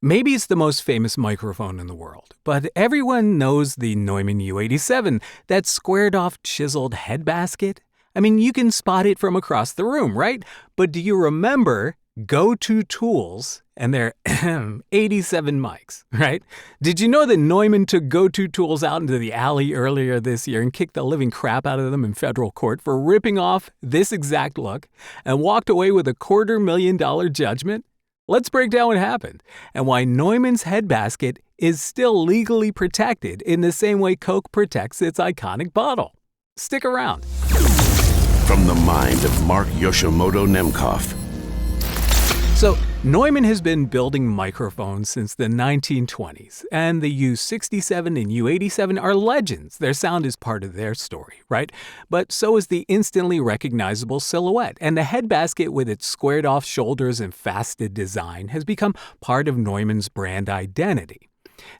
Maybe it's the most famous microphone in the world, but everyone knows the Neumann U87, that squared-off chiseled headbasket. I mean, you can spot it from across the room, right? But do you remember GoToToolz and their 87 mics, right? Did you know that Neumann took GoToToolz out into the alley earlier this year and kicked the living crap out of them in federal court for ripping off this exact look and walked away with a $250,000 judgment? Let's break down what happened and why Neumann's headbasket is still legally protected in the same way Coke protects its iconic bottle. Stick around. From the mind of Mark Yoshimoto Nemcoff. So, Neumann has been building microphones since the 1920s, and the U67 and U87 are legends. Their sound is part of their story, right? But so is the instantly recognizable silhouette, and the headbasket with its squared-off shoulders and faceted design has become part of Neumann's brand identity.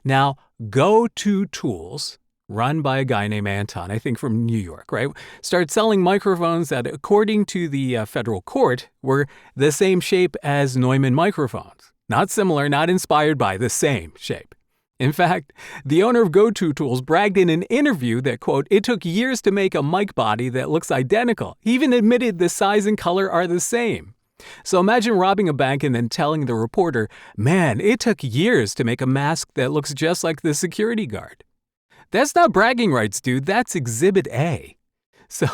Now, GoToToolz, run by a guy named Anton, I think from New York, right, started selling microphones that, according to the federal court, were the same shape as Neumann microphones. Not similar, not inspired by, the same shape. In fact, the owner of GoToToolz bragged in an interview that, quote, it took years to make a mic body that looks identical. He even admitted the size and color are the same. So imagine robbing a bank and then telling the reporter, man, it took years to make a mask that looks just like the security guard. That's not bragging rights, dude. That's Exhibit A. So,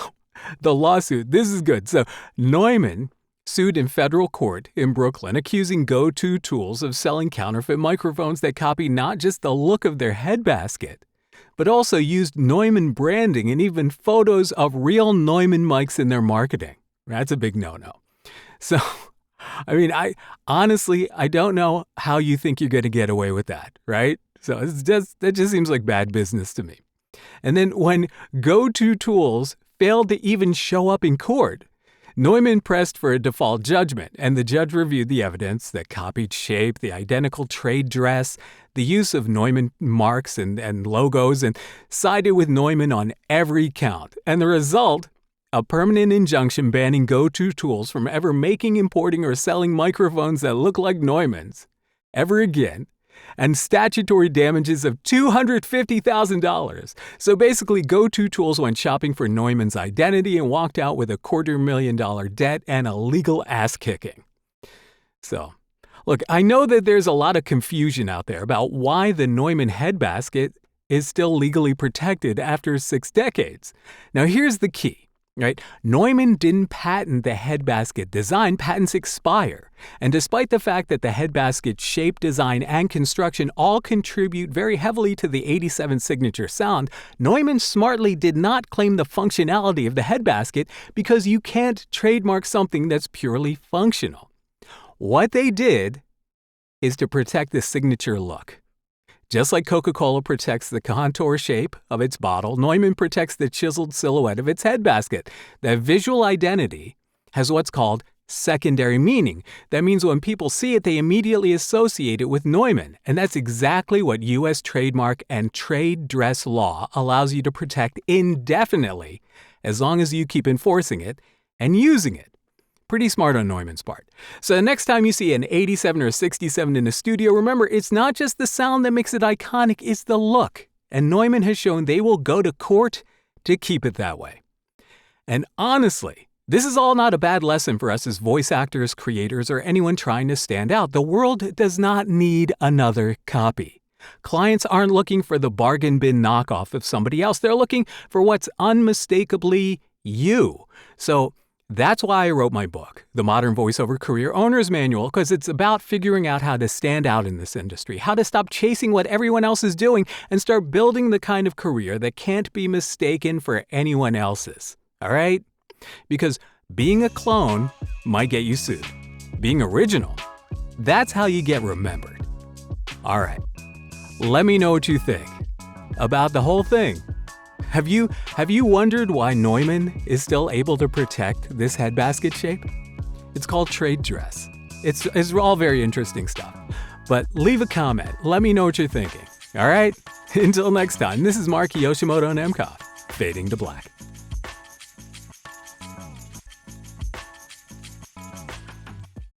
the lawsuit, this is good. So, Neumann sued in federal court in Brooklyn, accusing GoToToolz of selling counterfeit microphones that copy not just the look of their headbasket, but also used Neumann branding and even photos of real Neumann mics in their marketing. That's a big no-no. So, I mean, I don't know how you think you're going to get away with that, right? So that just seems like bad business to me. And then when GoToToolz failed to even show up in court, Neumann pressed for a default judgment, and the judge reviewed the evidence, the copied shape, the identical trade dress, the use of Neumann marks and logos, and sided with Neumann on every count. And the result? A permanent injunction banning GoToToolz from ever making, importing, or selling microphones that look like Neumann's ever again, and statutory damages of $250,000. So basically, GoToToolz went shopping for Neumann's identity and walked out with a $250,000 debt and a legal ass-kicking. So, look, I know that there's a lot of confusion out there about why the Neumann headbasket is still legally protected after 6 decades. Now, here's the key. Right? Neumann didn't patent the headbasket design. Patents expire. And despite the fact that the headbasket shape, design, and construction all contribute very heavily to the 87 signature sound, Neumann smartly did not claim the functionality of the headbasket because you can't trademark something that's purely functional. What they did is to protect the signature look. Just like Coca-Cola protects the contour shape of its bottle, Neumann protects the chiseled silhouette of its headbasket. That visual identity has what's called secondary meaning. That means when people see it, they immediately associate it with Neumann. And that's exactly what U.S. trademark and trade dress law allows you to protect indefinitely, as long as you keep enforcing it and using it. Pretty smart on Neumann's part. So the next time you see an 87 or 67 in a studio, remember, it's not just the sound that makes it iconic, it's the look. And Neumann has shown they will go to court to keep it that way. And honestly, this is all not a bad lesson for us as voice actors, creators, or anyone trying to stand out. The world does not need another copy. Clients aren't looking for the bargain bin knockoff of somebody else. They're looking for what's unmistakably you. So that's why I wrote my book, The Modern Voiceover Career Owner's Manual, because it's about figuring out how to stand out in this industry, how to stop chasing what everyone else is doing and start building the kind of career that can't be mistaken for anyone else's. All right? Because being a clone might get you sued. Being original, that's how you get remembered. All right. Let me know what you think about the whole thing. Have you wondered why Neumann is still able to protect this headbasket shape? It's called trade dress. It's all very interesting stuff. But leave a comment. Let me know what you're thinking. All right? Until next time, this is Mark Yoshimoto Nemcoff, fading to black.